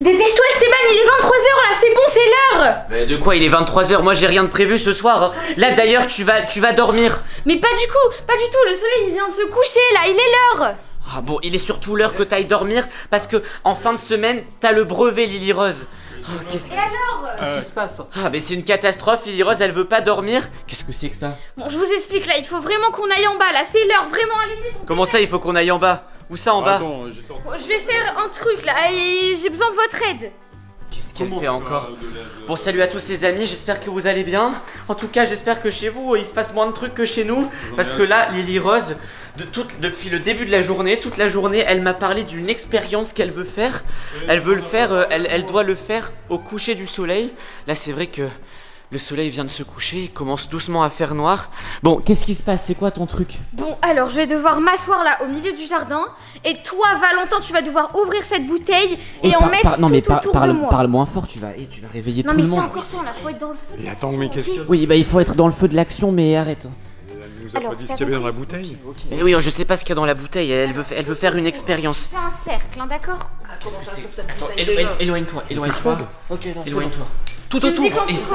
Dépêche-toi Esteban, il est 23h là, c'est bon, c'est l'heure. Mais de quoi il est 23h? Moi j'ai rien de prévu ce soir hein. Là d'ailleurs tu vas dormir. Mais pas du tout, le soleil il vient de se coucher là, il est l'heure. Ah bon, il est surtout l'heure que t'ailles dormir parce que en fin de semaine t'as le brevet Lily Rose. Et alors Qu'est-ce qui se passe? Ah mais c'est une catastrophe, Lily Rose elle veut pas dormir. Qu'est-ce que c'est que ça? Bon je vous explique là, il faut vraiment qu'on aille en bas là, c'est l'heure, vraiment allez-y. Comment ça il faut qu'on aille en bas? Où ça en bas? Bon, je vais faire un truc là, et j'ai besoin de votre aide. Qu'est-ce qu'elle fait encore? Bon salut à tous les amis, j'espère que vous allez bien. En tout cas j'espère que chez vous il se passe moins de trucs que chez nous. Parce que là Lily Rose, depuis le début de la journée, toute la journée elle m'a parlé d'une expérience qu'elle veut faire. Elle veut le faire, elle doit le faire au coucher du soleil. Là c'est vrai que le soleil vient de se coucher, il commence doucement à faire noir. Bon, qu'est-ce qui se passe? C'est quoi ton truc? Bon, alors je vais devoir m'asseoir là au milieu du jardin. Et toi, Valentin, tu vas devoir ouvrir cette bouteille et en mettre tout autour de moi. Parle moins fort, tu vas réveiller tout le monde. Non mais c'est encore temps là, faut être dans le feu. Et attends, mais qu'est-ce qu'il y a? Oui, bah il faut être dans le feu de l'action, mais arrête. Elle nous a pas dit ce qu'il y avait dans la bouteille. Mais oui, je sais pas ce qu'il y a dans la bouteille, elle veut faire une expérience. Fais un cercle, hein, d'accord? Qu'est-ce que c'est? Attends, éloigne-toi. Ok, Éloigne-toi. Tout autour.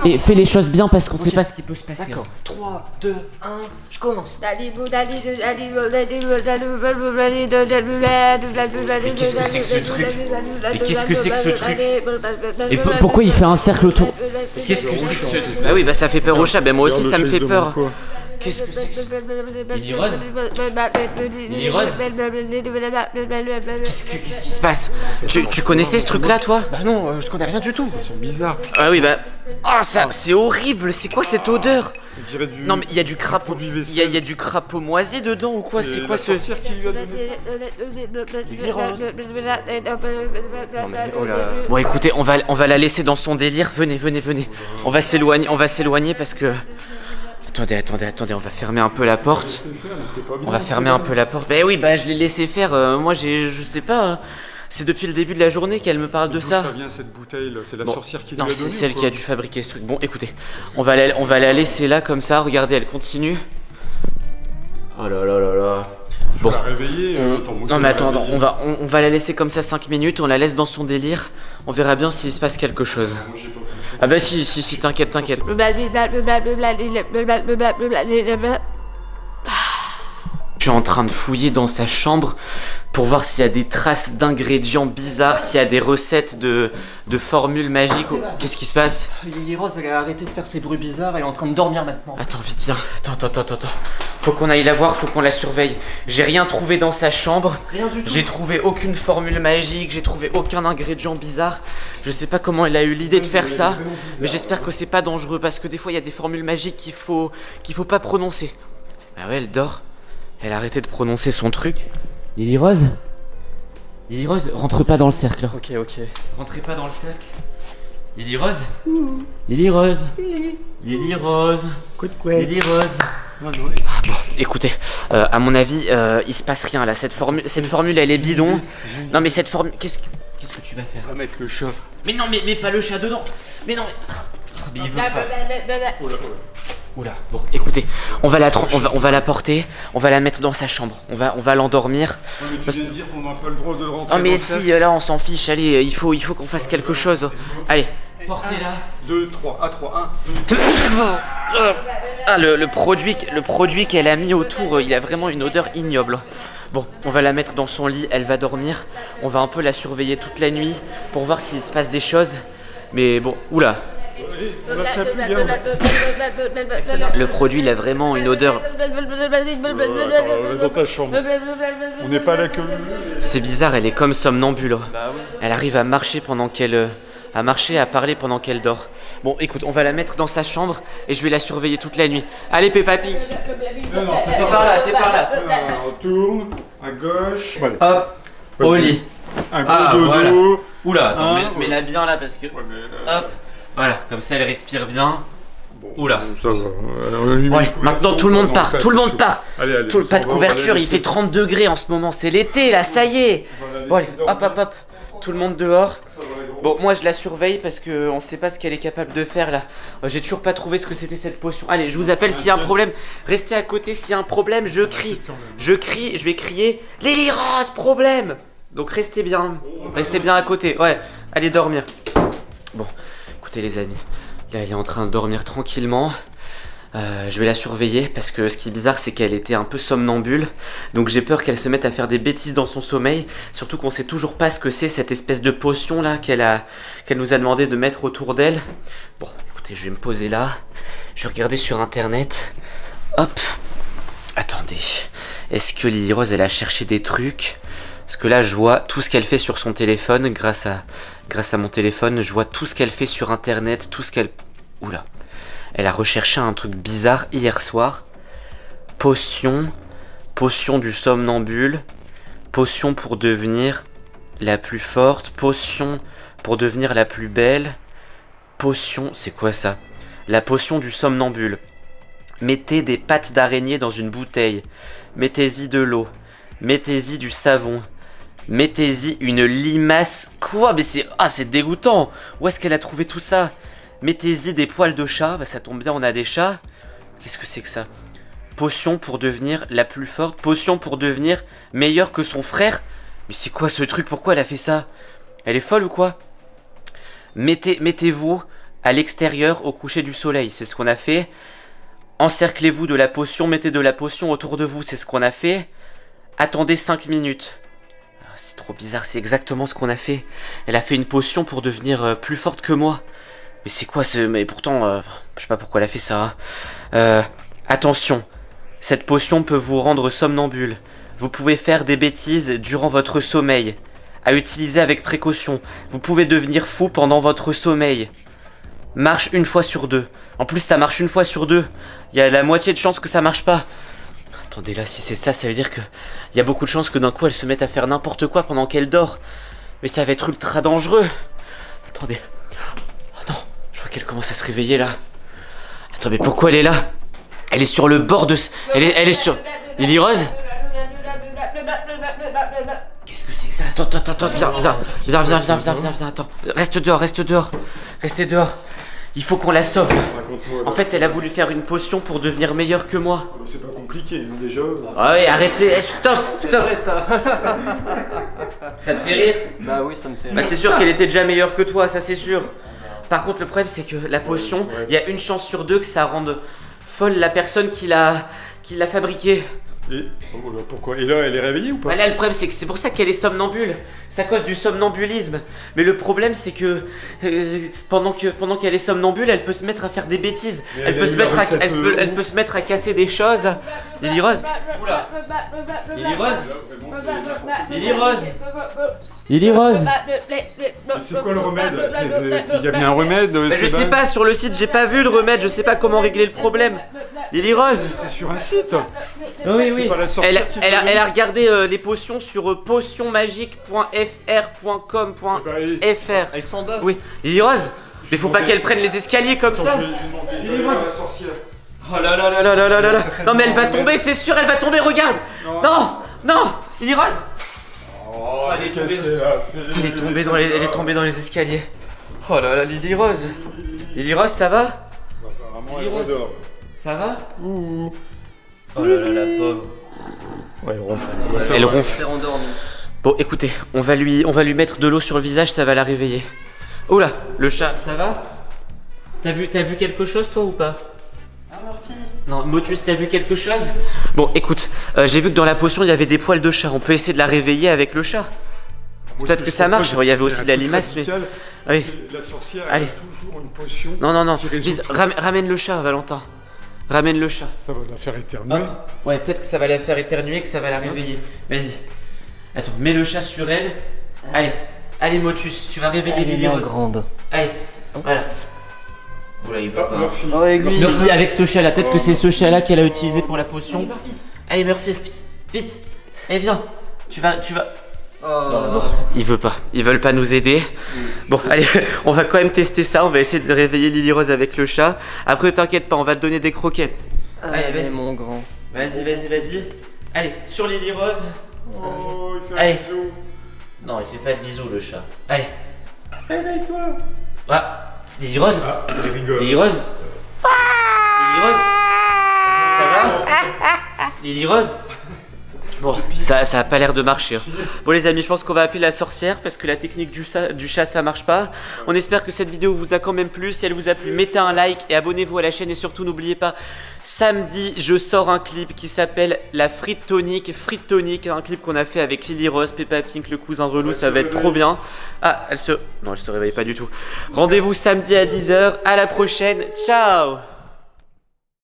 Et fais les choses bien parce qu'on sait pas ce qui peut se passer. D'accord. 3, 2, 1, je commence. Mais qu'est-ce que c'est que ce truc? Et pourquoi il fait un cercle autour? Qu'est-ce que c'est que ce truc? Bah oui, bah ça fait peur au chat, bah moi aussi ça me fait peur. Qu'est-ce que c'est que ce... Lily Rose? Lily Rose? Qu'est-ce qui se passe? Tu connaissais ce truc-là, toi? Bah non, je connais rien du tout. Ça sent bizarre. Ah oui, bah... Ah ça, c'est horrible, c'est quoi cette odeur? On dirait du... Non mais il y a du crapaud... Il y a du crapaud moisi dedans ou quoi? C'est quoi ce... sorcière qui lui a donné ça. Bon écoutez, on va la laisser dans son délire. Venez. On va s'éloigner parce que... Attendez, on va fermer un peu la porte. Ben oui, bah je l'ai laissé faire. Moi, je sais pas. Hein. C'est depuis le début de la journée qu'elle me parle de ça. Ça vient cette bouteille là, c'est la sorcière qui lui a donné. Non, c'est celle qui a dû fabriquer ce truc. Bon, écoutez, on va la laisser là comme ça. Regardez, elle continue. Oh là là. Bon. La réveiller, non mais attends, on va la laisser comme ça 5 minutes. On la laisse dans son délire. On verra bien s'il se passe quelque chose. Ah bah si, t'inquiète. Je suis en train de fouiller dans sa chambre pour voir s'il y a des traces d'ingrédients bizarres, s'il y a des recettes de formules magiques. Qu'est-ce qui se passe? Lily Rose, elle a arrêté de faire ses bruits bizarres, elle est en train de dormir maintenant. Attends, vite, viens. Attends. Faut qu'on aille la voir, faut qu'on la surveille. J'ai rien trouvé dans sa chambre. Rien du tout. J'ai trouvé aucune formule magique, j'ai trouvé aucun ingrédient bizarre. Je sais pas comment elle a eu l'idée de faire ça, mais j'espère que c'est pas dangereux parce que des fois il y a des formules magiques qu'il faut pas prononcer. Ah ouais, elle dort. Elle a arrêté de prononcer son truc. Lily Rose, rentre pas dans le cercle. Là. Ok. Rentrez pas dans le cercle. Lily Rose. Bon, écoutez, à mon avis, il se passe rien là. Cette formule, elle est bidon. Non mais cette formule, qu'est-ce que tu vas faire? On va mettre le chat. Mais non, mais pas le chat dedans. Mais non, mais il veut pas. Oula, bon, écoutez, on va la porter, on va la mettre dans sa chambre, on va l'endormir. Non, mais tu viens de dire qu'on n'a pas le droit de rentrer. Oh mais si, là on s'en fiche, allez, il faut qu'on fasse quelque chose. Allez, portez-la. 2, 3, à 3, 1, 2. Ah, le produit qu'elle a mis autour, il a vraiment une odeur ignoble. Bon, on va la mettre dans son lit, elle va dormir. On va un peu la surveiller toute la nuit pour voir s'il se passe des choses. Mais bon, oula. Le produit, il a vraiment une odeur. Dans ta chambre. On n'est pas là que. C'est bizarre, elle est comme somnambule. Elle arrive à marcher à parler pendant qu'elle dort. Bon, écoute, on va la mettre dans sa chambre et je vais la surveiller toute la nuit. Allez, Peppa Pig. Non, c'est par là. On tourne à gauche. Hop, au lit. Un gros dodo. Voilà. Oula, attends, mets-la bien là parce que. Hop. Voilà, comme ça elle respire bien. Bon, oula. Ça va. Bon, allez, maintenant tout le monde part. Allez, Pas de couverture, il fait 30 degrés en ce moment, c'est l'été là, ça y est. Bon, allez, hop. Tout le monde dehors. Bon, moi je la surveille parce qu'on sait pas ce qu'elle est capable de faire là. J'ai toujours pas trouvé ce que c'était cette potion. Allez, je vous appelle s'il y a un problème. Restez à côté s'il y a un problème, je crie. Je vais crier Lily Rose, problème. Donc restez bien à côté. Ouais, allez dormir. Bon, écoutez les amis, là elle est en train de dormir tranquillement. Je vais la surveiller parce que ce qui est bizarre c'est qu'elle était un peu somnambule. Donc j'ai peur qu'elle se mette à faire des bêtises dans son sommeil. Surtout qu'on sait toujours pas ce que c'est cette espèce de potion là qu'elle nous a demandé de mettre autour d'elle. Bon, écoutez, je vais me poser là. Je vais regarder sur internet. Hop. Attendez. Est-ce que Lily Rose elle a cherché des trucs? Parce que là je vois tout ce qu'elle fait sur son téléphone. Grâce à mon téléphone, je vois tout ce qu'elle fait sur internet. Tout ce qu'elle... Oula. Elle a recherché un truc bizarre hier soir. Potion du somnambule. Potion pour devenir la plus forte. Potion pour devenir la plus belle. Potion, c'est quoi ça? La potion du somnambule. Mettez des pattes d'araignée dans une bouteille. Mettez-y de l'eau. Mettez-y du savon. Mettez-y une limace. Quoi? Mais c'est dégoûtant. Où est-ce qu'elle a trouvé tout ça? Mettez-y des poils de chat, bah ça tombe bien, on a des chats. Qu'est-ce que c'est que ça? Potion pour devenir la plus forte. Potion pour devenir meilleure que son frère. Mais c'est quoi ce truc? Pourquoi elle a fait ça? Elle est folle ou quoi? Mettez-vous à l'extérieur au coucher du soleil, c'est ce qu'on a fait. Encerclez-vous de la potion, mettez de la potion autour de vous, c'est ce qu'on a fait. Attendez 5 minutes. C'est trop bizarre, c'est exactement ce qu'on a fait. Elle a fait une potion pour devenir plus forte que moi. Mais c'est quoi ce... Mais pourtant, je sais pas pourquoi elle a fait ça. Attention, cette potion peut vous rendre somnambule. Vous pouvez faire des bêtises durant votre sommeil. À utiliser avec précaution. Vous pouvez devenir fou pendant votre sommeil. Marche 1 fois sur 2. En plus, ça marche 1 fois sur 2. Il y a la moitié de chance que ça marche pas. Attendez, là, si c'est ça, ça veut dire que... Il y a beaucoup de chances que d'un coup, elle se mette à faire n'importe quoi pendant qu'elle dort. Mais ça va être ultra dangereux. Attendez... qu'elle commence à se réveiller là. Attends, mais pourquoi elle est là? Elle est sur le bord de... Elle est sur... Lily Rose? Qu'est-ce que c'est que ça? Attends, viens, attends. Reste dehors. Restez dehors. Il faut qu'on la sauve. En fait, elle a voulu faire une potion pour devenir meilleure que moi. C'est pas compliqué, hein, déjà. Ah ouais, arrêtez, stop. Vrai, ça. Ça te fait rire? Bah oui, ça me fait rire. Bah c'est sûr qu'elle était déjà meilleure que toi, ça c'est sûr. Par contre, le problème, c'est que la potion, il y a 1 chance sur 2 que ça rende folle la personne qui l'a fabriquée. Et pourquoi? Et là, elle est réveillée ou pas? Bah là, le problème, c'est que c'est pour ça qu'elle est somnambule. C'est à cause du somnambulisme. Mais le problème, c'est que pendant qu'elle est somnambule, elle peut se mettre à faire des bêtises. Elle peut se mettre à casser des choses. Lily Rose. Oula. Lily Rose. Lily Rose. Lily Rose. C'est quoi le remède? Il y a bien un remède? Je sais pas, sur le site, j'ai pas vu le remède. Je sais pas comment régler le problème. Lily Rose. C'est sur un site? Oui. Elle a regardé les potions sur potionmagique.fr.com.fr. Elle s'endort. Oui. Lily Rose. Mais faut pas qu'elle prenne les escaliers comme ça. Lily Rose, la sorcière. Oh là là là là là là là là. Non mais elle va tomber, c'est sûr, elle va tomber, regarde. Non, Lily Rose. Oh, elle est tombée dans les escaliers. Oh là là, Lily Rose. Lily Rose, ça va? Apparemment, elle redort. Ça va? Ouh. Oh là là, la pauvre. Ouais, elle ronfle. Elle ronfle. Elle est endormie. Bon, écoutez, on va lui mettre de l'eau sur le visage, ça va la réveiller. Oula, le chat, ça va? T'as vu quelque chose toi ou pas? Non, Motus, t'as vu quelque chose? Bon, écoute, j'ai vu que dans la potion il y avait des poils de chat. On peut essayer de la réveiller avec le chat. Peut-être que ça marche. Il y avait aussi de la limace, mais. Oui. La sorcière, elle a toujours une potion. Non. Vite, ramène le chat, Valentin. Ramène le chat. Ça va la faire éternuer. Ouais, peut-être que ça va la faire éternuer, que ça va la réveiller. Vas-y. Attends, mets le chat sur elle. Allez, Motus, tu vas réveiller Lily Rose. Grande. Allez, voilà. Oula, il va pas. Murphy, avec ce chat là, peut-être que c'est ce chat là qu'elle a utilisé pour la potion. Allez, Murphy, vite. Allez, viens. Tu vas. Bon, ils veulent pas nous aider. Bon, allez, on va quand même tester ça. On va essayer de réveiller Lily Rose avec le chat. Après, t'inquiète pas, on va te donner des croquettes. Allez, vas-y, mon grand. Vas-y. Allez, sur Lily Rose. Oh, il fait un bisou. Non, il fait pas de bisous, le chat. Allez. Réveille-toi. Ah, c'est Lily Rose. Ah, il rigole. Lily Rose. Ça va? Lily Rose. Bon, ça a pas l'air de marcher. Bon les amis, je pense qu'on va appeler la sorcière parce que la technique du chat ça marche pas. On espère que cette vidéo vous a quand même plu. Si elle vous a plu, mettez un like et abonnez-vous à la chaîne. Et surtout n'oubliez pas, samedi je sors un clip qui s'appelle la Frite Tonic. Frite Tonic, un clip qu'on a fait avec Lily Rose, Peppa Pink, le cousin de Relou, ça va être trop bien. Ah, non, elle se réveille pas du tout. Rendez-vous samedi à 10 h, à la prochaine, ciao.